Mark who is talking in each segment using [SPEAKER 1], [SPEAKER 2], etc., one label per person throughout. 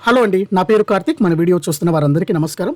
[SPEAKER 1] Hello అండి, నా పేరు కార్తిక్. మన వీడియో చూస్తున్న వారందరికీ నమస్కారం.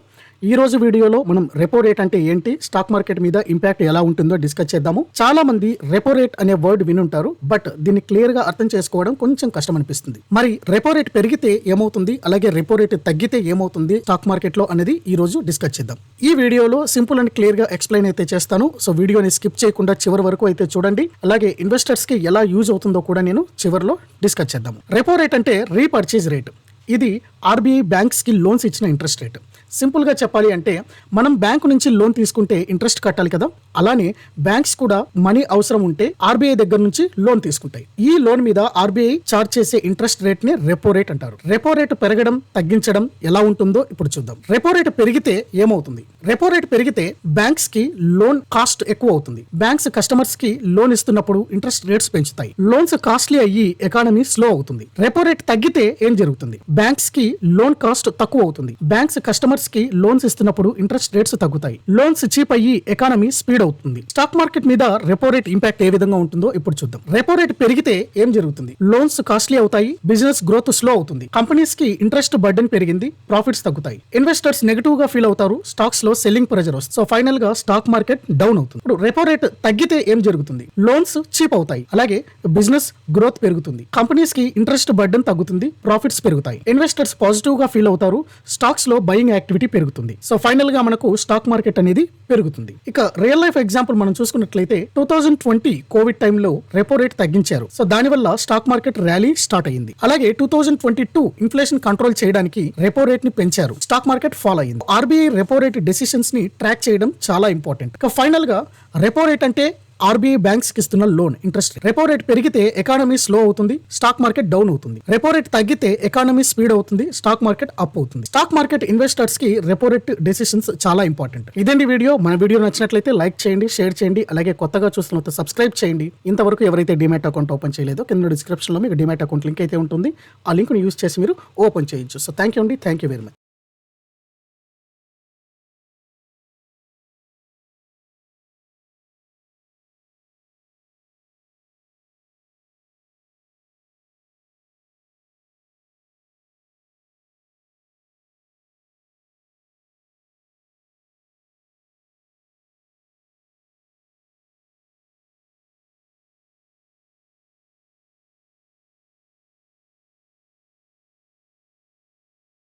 [SPEAKER 1] ఈ రోజు వీడియోలో మనం రెపో రేట్ అంటే ఏంటి, స్టాక్ మార్కెట్ మీద ఇంపాక్ట్ ఎలా ఉంటుందో డిస్కస్ చేద్దాము. చాలా మంది రెపో రేట్ అనే వర్డ్ వినుంటారు, బట్ దీన్ని క్లియర్ గా అర్థం చేసుకోవడం కొంచెం కష్టం అనిపిస్తుంది. మరి రెపో రేట్ పెరిగితే ఏమవుతుంది, అలాగే రెపో రేట్ తగ్గితే ఏమవుతుంది స్టాక్ మార్కెట్ లో అనేది ఈ రోజు డిస్కస్ చేద్దాం. ఈ వీడియోలో సింపుల్ అండ్ క్లియర్ గా ఎక్స్ప్లెయిన్ అయితే చేస్తాను. సో వీడియోని స్కిప్ చేయకుండా చివరి వరకు అయితే చూడండి. అలాగే ఇన్వెస్టర్స్ కి ఎలా యూజ్ అవుతుందో కూడా నేను చివరిలో డిస్కస్ చేద్దాము. రెపో రేట్ అంటే రీపర్చేజ్ రేట్. ఇది ఆర్బీఐ బ్యాంక్స్కి లోన్స్ ఇచ్చిన ఇంట్రెస్ట్ రేట్. సింపుల్గా చెప్పాలి అంటే మనం బ్యాంకు నుంచి లోన్ తీసుకుంటే ఇంట్రెస్ట్ కట్టాలి కదా, అలానే బ్యాంక్స్ కూడా మనీ అవసరం ఉంటే ఆర్బీఐ దగ్గర నుంచి లోన్ తీసుకుంటాయి. ఈ లోన్ మీద ఆర్బీఐ చార్జ్ చేసే ఇంట్రెస్ట్ రేట్ ని రెపో రేట్ అంటారు. రెపో రేట్ పెరగడం తగ్గించడం ఎలా ఉంటుందో ఇప్పుడు చూద్దాం. రెపో రేట్ పెరిగితే ఏమవుతుంది? రెపో రేట్ పెరిగితే బ్యాంక్స్ కి లోన్ కాస్ట్ ఎక్కువ అవుతుంది. బ్యాంక్స్ కస్టమర్స్ కి లోన్ ఇస్తున్నప్పుడు ఇంట్రెస్ట్ రేట్స్ పెంచుతాయి. లోన్స్ కాస్ట్లీ అయ్యి ఎకానమీ స్లో అవుతుంది. రెపో రేట్ తగ్గితే ఏం జరుగుతుంది? బ్యాంక్స్ కి లోన్ కాస్ట్ తక్కువ అవుతుంది. బ్యాంక్స్ కస్టమర్స్ కి లోన్స్ ఇస్తున్నప్పుడు ఇంట్రెస్ట్ రేట్స్ తగ్గుతాయి. లోన్స్ చీప్ అయ్యి ఎకానమీ స్పీడ్ అవుతుంది. స్టాక్ మార్కెట్ మీద రెపో రేట్ ఇంపాక్ట్ ఏ విధంగా ఉంటుందో ఇప్పుడు చూద్దాం. రెపో రేట్ పెరిగితే ఏం జరుగుతుంది? లోన్స్ కాస్ట్లీ అవుతాయి, బిజినెస్ గ్రోత్ స్లో అవుతుంది, కంపెనీస్ కి ఇంట్రెస్ట్ బర్డెన్ పెరిగింది, ప్రాఫిట్స్ తగ్గుతాయి, ఇన్వెస్టర్స్ నెగటివ్ గా ఫీల్ అవుతారు, స్టాక్స్ లో సెల్లింగ్ ప్రెజర్ వస్తుంది. సో ఫైనల్ గా స్టాక్ మార్కెట్ డౌన్ అవుతుంది. ఇప్పుడు రెపో రేట్ తగ్గితే ఏం జరుగుతుంది? లోన్స్ చీప్ అవుతాయి, అలాగే బిజినెస్ గ్రోత్ పెరుగుతుంది, కంపెనీస్ కి ఇంట్రెస్ట్ బర్డెన్ తగ్గుతుంది, ప్రాఫిట్స్ పెరుగుతాయి, ఇన్వెస్టర్స్ పాజిటివ్ గా ఫీల్ అవుతారు, స్టాక్స్ లో బయింగ్ యాక్టివిటీ పెరుగుతుంది. సో ఫైనల్ గా మనకు స్టాక్ మార్కెట్ అనేది పెరుగుతుంది. ఇక రియల్ లైఫ్ ఎగ్జాంపుల్ మనం చూసుకున్నట్లయితే 2020 కోవిడ్ టైంలో రెపో రేట్ తగ్గించారు. సో దానివల్ల స్టాక్ మార్కెట్ ర్యాలీ స్టార్ట్ అయింది. అలాగే 2022 ఇన్ఫ్లేషన్ కంట్రోల్ చేయడానికి రెపో రేట్ ని పెంచారు. స్టాక్ మార్కెట్ ఫాలో అయింది. ఆర్బీఐ రెపో రేట్ డెసిషన్స్ ని ట్రాక్ చేయడం చాలా ఇంపార్టెంట్. ఇక ఫైనల్ గా రెపో రేట్ అంటే ఆర్బీఐ బ్యాంక్స్ కి ఇస్తున్న loan interest rate. Repo rate పెరిగితే ఎకానమీ స్లో అవుతుంది, స్టాక్ మార్కెట్ డౌన్ అవుతుంది. రెపో రేట్ తగ్గితే ఎకానమీ స్పీడ్ అవుతుంది, స్టాక్ మార్కెట్ అప్ అవుతుంది. స్టాక్ మార్కెట్ ఇన్వెస్టర్స్ కి రెపో రేట్ డెసిషన్స్ చాలా ఇంపార్టెంట్. ఇదండి వీడియో. మన వీడియో నచ్చినట్లయితే లైక్ చేయండి, షేర్ చేయండి, అలాగే కొత్తగా చూస్తున్న సబ్స్క్రైబ్ చేయండి. ఇంతవరకు ఎవరైతే డిమాట్ అకౌంట్ ఓపెన్ చేయలేదో కింద డిస్క్రిప్షన్ లో మీకు డిమాట్ అకౌంట్ లింక్ అయితే ఉంటుంది. ఆ లింక్ యూస్ చేసి మీరు ఓపెన్ చేయొచ్చు. సో థ్యాంక్ యూ అండి, థ్యాంక్ యూ వెరీ మచ్.